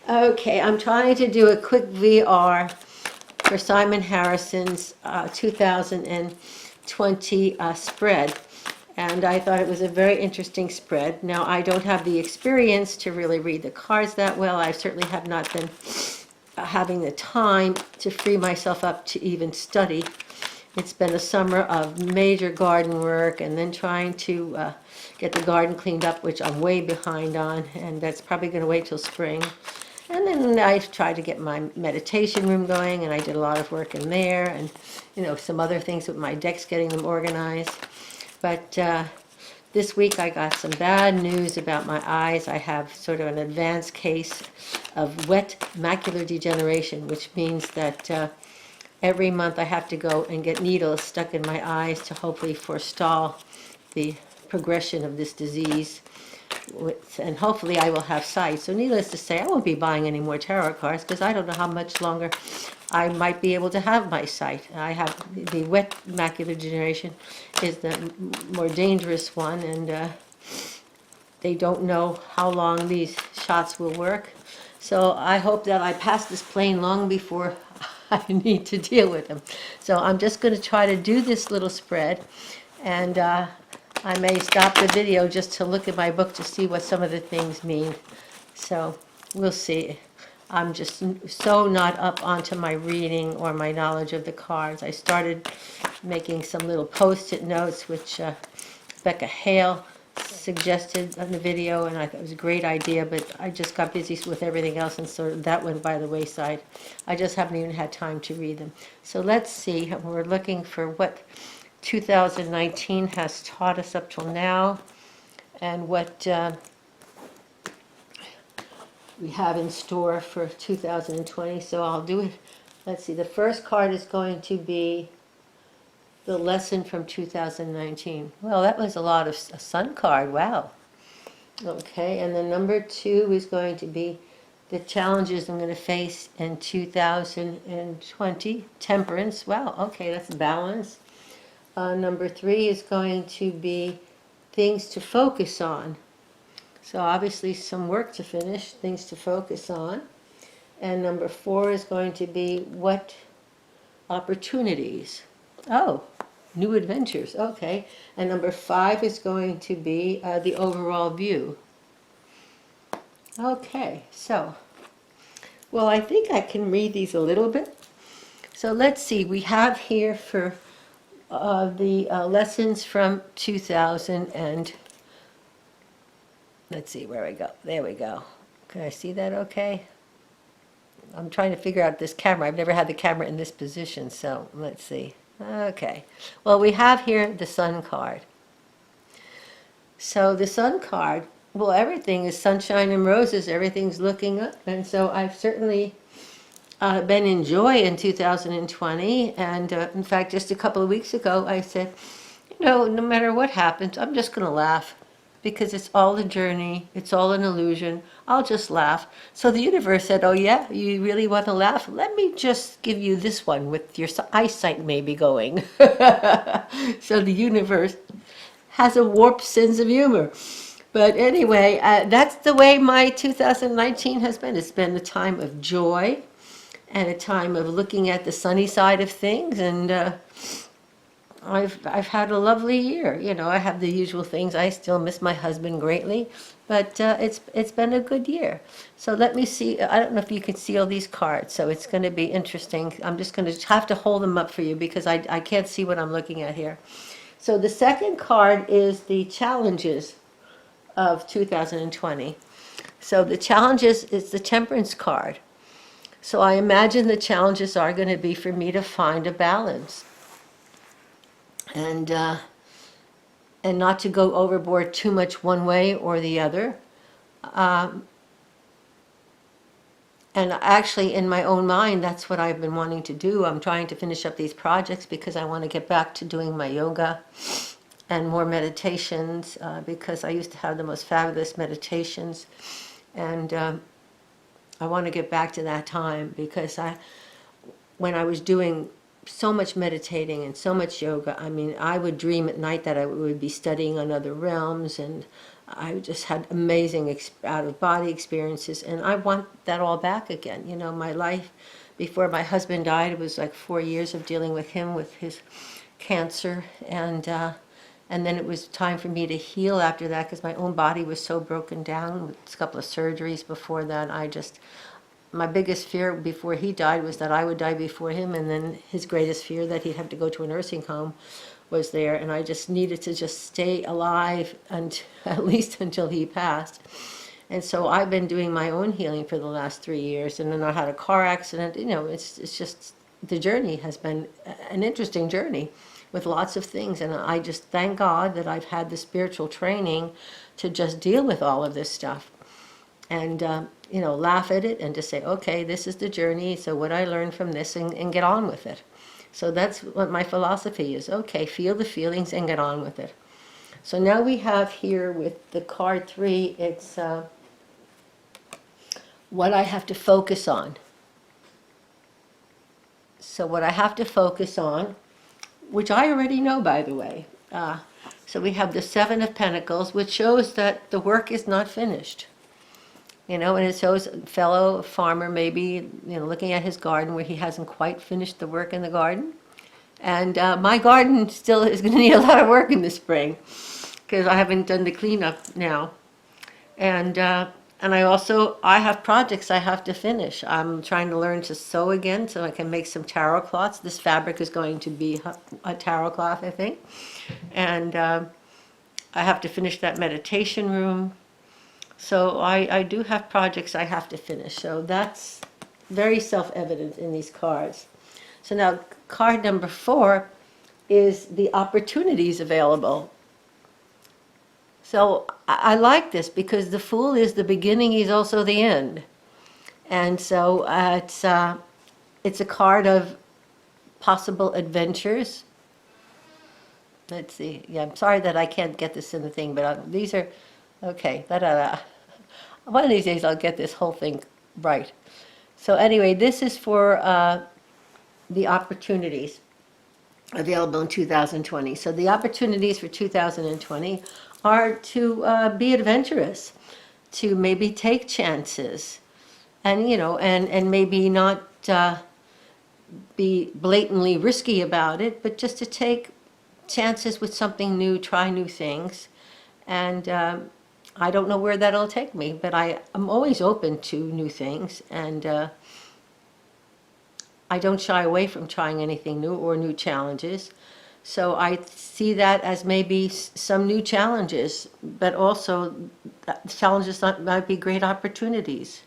Okay, I'm trying to do a quick VR for Simon Harrison's 2020 spread. And I thought it was a very interesting spread. Now, I don't have the experience to really read the cards that well. I certainly have not been having the time to free myself up to even study. It's been a summer of major garden work and then trying to get the garden cleaned up, which I'm way behind on, and that's probably going to wait till spring. And then I tried to get my meditation room going, and I did a lot of work in there, and some other things with my decks, getting them organized. But this week I got some bad news about my eyes. I have sort of an advanced case of wet macular degeneration, which means that every month I have to go and get needles stuck in my eyes to hopefully forestall the progression of this disease. And hopefully I will have sight. So needless to say, I won't be buying any more tarot cards because I don't know how much longer I might be able to have my sight. I have the wet macular degeneration is the more dangerous one, and they don't know how long these shots will work. So I hope that I pass this plane long before I need to deal with them. So I'm just going to try to do this little spread, and I may stop the video just to look at my book to see what some of the things mean. So we'll see. I'm just so not up onto my reading or my knowledge of the cards. I started making some little post-it notes, which Becca Hale suggested in the video, and I thought it was a great idea, but I just got busy with everything else, and so that went by the wayside. I just haven't even had time to read them. So let's see. We're looking for what 2019 has taught us up till now, and what we have in store for 2020. So I'll do it. Let's see. The first card is going to be the lesson from 2019. Well, that was a lot of a sun card. Wow. Okay, and then number 2 is going to be the challenges I'm going to face in 2020. Temperance. Wow. Okay, that's balance. Number 3 is going to be things to focus on. So obviously some work to finish, things to focus on. And number 4 is going to be what opportunities. Oh, new adventures. Okay. And number 5 is going to be the overall view. Okay, so, well, I think I can read these a little bit. So let's see. We have here for the lessons from 2000 and let's see where we go. There we go. Can I see that okay? I'm trying to figure out this camera. I've never had the camera in this position, so let's see. Okay. Well, we have here the Sun card. So the Sun card, well, everything is sunshine and roses. Everything's looking up. And so I've certainly been in joy in 2020. And in fact, just a couple of weeks ago, I said, no matter what happens, I'm just going to laugh. Because it's all a journey, it's all an illusion, I'll just laugh. So the universe said, oh yeah, you really want to laugh? Let me just give you this one with your eyesight maybe going. So the universe has a warped sense of humor. But anyway, that's the way my 2019 has been. It's been a time of joy and a time of looking at the sunny side of things, and I've had a lovely year. I have the usual things. I still miss my husband greatly, but it's been a good year. So let me see. I don't know if you can see all these cards, so it's going to be interesting. I'm just going to have to hold them up for you because I can't see what I'm looking at here. So the second card is the challenges of 2020. So the challenges is the Temperance card. So I imagine the challenges are going to be for me to find a balance. And not to go overboard too much one way or the other. And actually, in my own mind, that's what I've been wanting to do. I'm trying to finish up these projects because I want to get back to doing my yoga and more meditations, because I used to have the most fabulous meditations. And I want to get back to that time because when I was doing so much meditating and so much yoga, I mean, I would dream at night that I would be studying on other realms and I just had amazing out-of-body experiences, and I want that all back again. You know, my life before my husband died, it was like 4 years of dealing with him with his cancer, and then it was time for me to heal after that because my own body was so broken down with a couple of surgeries before that. My biggest fear before he died was that I would die before him, and then his greatest fear that he'd have to go to a nursing home was there, and I just needed to just stay alive and at least until he passed. And so I've been doing my own healing for the last 3 years, and then I had a car accident. You know, it's just the journey has been an interesting journey with lots of things, and I just thank God that I've had the spiritual training to just deal with all of this stuff. And you know, laugh at it and just say, okay, this is the journey, so what I learned from this, and get on with it. So that's what my philosophy is. Okay, feel the feelings and get on with it. So now we have here with the card 3, it's what I have to focus on. So what I have to focus on, which I already know, by the way. So we have the 7 of Pentacles, which shows that the work is not finished. You know, and it shows a fellow farmer maybe, you know, looking at his garden where he hasn't quite finished the work in the garden. And my garden still is going to need a lot of work in the spring because I haven't done the cleanup now. And I have projects I have to finish. I'm trying to learn to sew again so I can make some tarot cloths. This fabric is going to be a tarot cloth, I think. And I have to finish that meditation room. So I do have projects I have to finish. So that's very self-evident in these cards. So now card number 4 is the opportunities available. So I like this because the Fool is the beginning, he's also the end. And so it's a card of possible adventures. Let's see. Yeah, I'm sorry that I can't get this in the thing, but these are, okay. One of these days I'll get this whole thing right. So anyway, this is for the opportunities available in 2020. So the opportunities for 2020 are to be adventurous, to maybe take chances, and you know, and maybe not be blatantly risky about it, but just to take chances with something new, try new things, and I don't know where that'll take me, but I'm always open to new things, and I don't shy away from trying anything new or new challenges. So I see that as maybe some new challenges, but also challenges that might be great opportunities.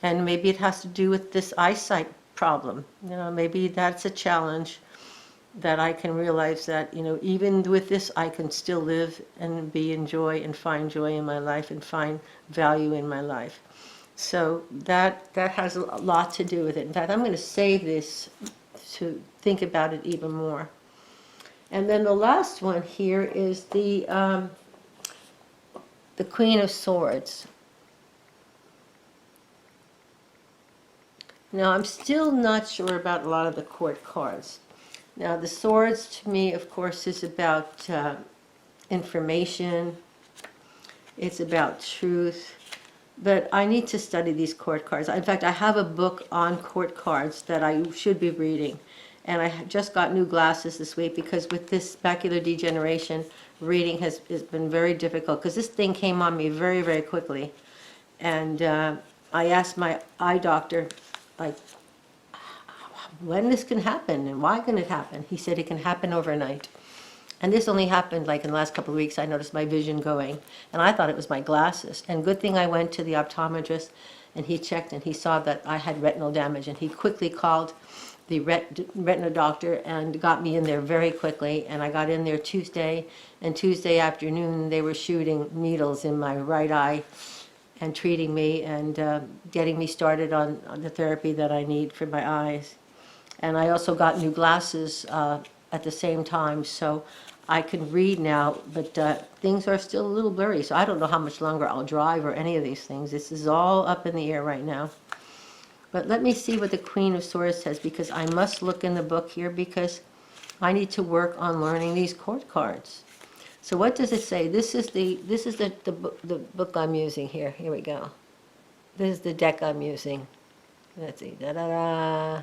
And maybe it has to do with this eyesight problem. You know, maybe that's a challenge that I can realize that, you know, even with this, I can still live and enjoy and find joy in my life and find value in my life. So that has a lot to do with it. In fact, I'm going to save this to think about it even more. And then the last one here is the Queen of Swords. Now, I'm still not sure about a lot of the court cards. Now, the Swords, to me, of course, is about information. It's about truth. But I need to study these court cards. In fact, I have a book on court cards that I should be reading. And I just got new glasses this week because with this macular degeneration, reading has been very difficult because this thing came on me very, very quickly. And I asked my eye doctor, like, when this can happen and why can it happen? He said it can happen overnight. And this only happened like in the last couple of weeks. I noticed my vision going, and I thought it was my glasses. And good thing I went to the optometrist, and he checked, and he saw that I had retinal damage, and he quickly called the retina doctor and got me in there very quickly. And I got in there Tuesday, and Tuesday afternoon they were shooting needles in my right eye and treating me and getting me started on the therapy that I need for my eyes. And I also got new glasses at the same time, so I can read now, but things are still a little blurry, so I don't know how much longer I'll drive or any of these things. This is all up in the air right now. But let me see what the Queen of Swords says, because I must look in the book here, because I need to work on learning these court cards. So what does it say? This is the book I'm using here. Here we go. This is the deck I'm using. Let's see. Da da da.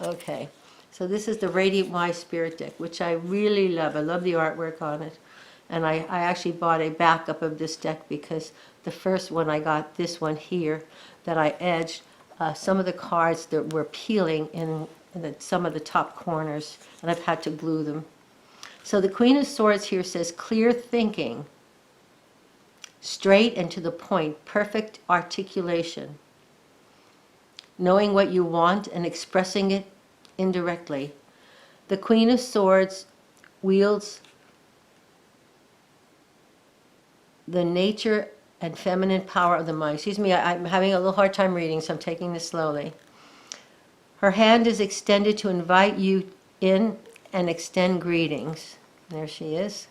Okay. So this is the Radiant Wise Spirit deck, which I really love. I love the artwork on it. And I actually bought a backup of this deck because the first one I got, this one here, that I edged, some of the cards that were peeling in some of the top corners, and I've had to glue them. So the Queen of Swords here says clear thinking, straight and to the point, perfect articulation, knowing what you want and expressing it indirectly. The Queen of Swords wields the nature and feminine power of the mind. Excuse me, I'm having a little hard time reading, so I'm taking this slowly. Her hand is extended to invite you in and extend greetings. There she is.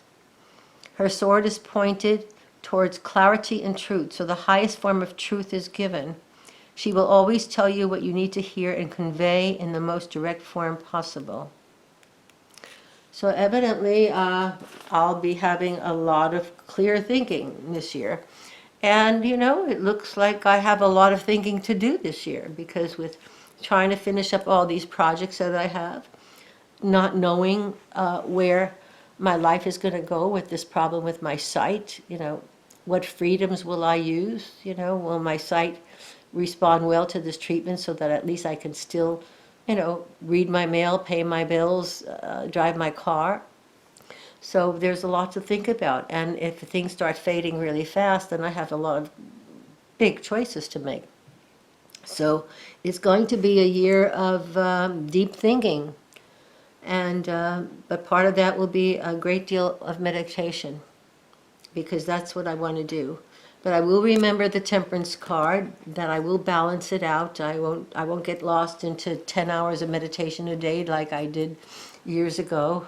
Her sword is pointed towards clarity and truth, so the highest form of truth is given. She will always tell you what you need to hear and convey in the most direct form possible. So evidently, I'll be having a lot of clear thinking this year. And, you know, it looks like I have a lot of thinking to do this year, because with trying to finish up all these projects that I have, not knowing where my life is going to go with this problem with my sight, you know, what freedoms will I use? You know, will my sight respond well to this treatment so that at least I can still, you know, read my mail, pay my bills, drive my car? So there's a lot to think about. And if things start fading really fast, then I have a lot of big choices to make. So it's going to be a year of deep thinking. And but part of that will be a great deal of meditation, because that's what I want to do. But I will remember the temperance card, that I will balance it out. I won't get lost into 10 hours of meditation a day like I did years ago,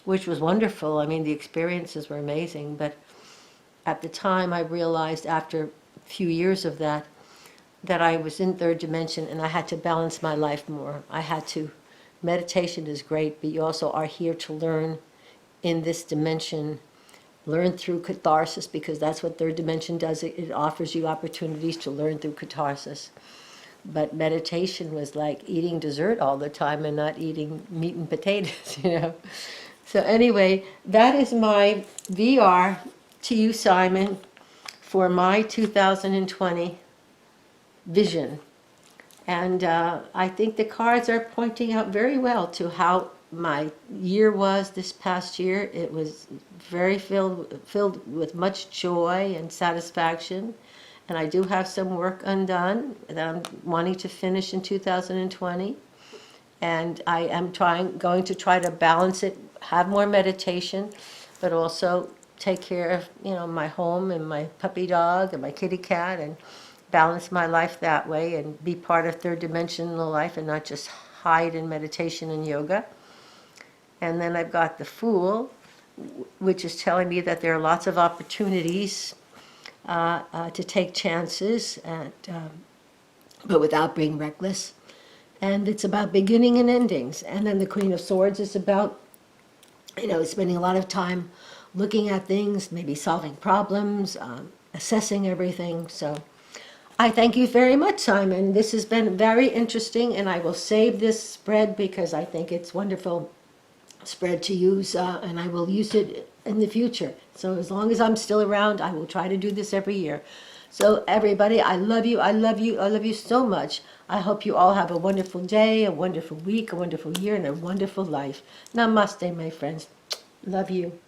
which was wonderful. I mean, the experiences were amazing. But at the time, I realized after a few years of that, that I was in third dimension and I had to balance my life more. I had to, meditation is great, but you also are here to learn in this dimension. Learn through catharsis, because that's what third dimension does. It offers you opportunities to learn through catharsis. But meditation was like eating dessert all the time and not eating meat and potatoes, you know. So anyway, that is my VR to you, Simon, for my 2020 vision. And I think the cards are pointing out very well to how my year was this past year. It was very filled with much joy and satisfaction. And I do have some work undone that I'm wanting to finish in 2020. And I am going to try to balance it, have more meditation, but also take care of, you know, my home and my puppy dog and my kitty cat, and balance my life that way and be part of third dimensional life and not just hide in meditation and yoga. And then I've got the Fool, which is telling me that there are lots of opportunities to take chances, and, but without being reckless. And it's about beginning and endings. And then the Queen of Swords is about, you know, spending a lot of time looking at things, maybe solving problems, assessing everything. So I thank you very much, Simon. This has been very interesting, and I will save this spread because I think it's wonderful spread to use, and I will use it in the future. So as long as I'm still around, I will try to do this every year. So everybody, I love you, I love you, I love you so much. I hope you all have a wonderful day, a wonderful week, a wonderful year, and a wonderful life. Namaste, my friends. Love you.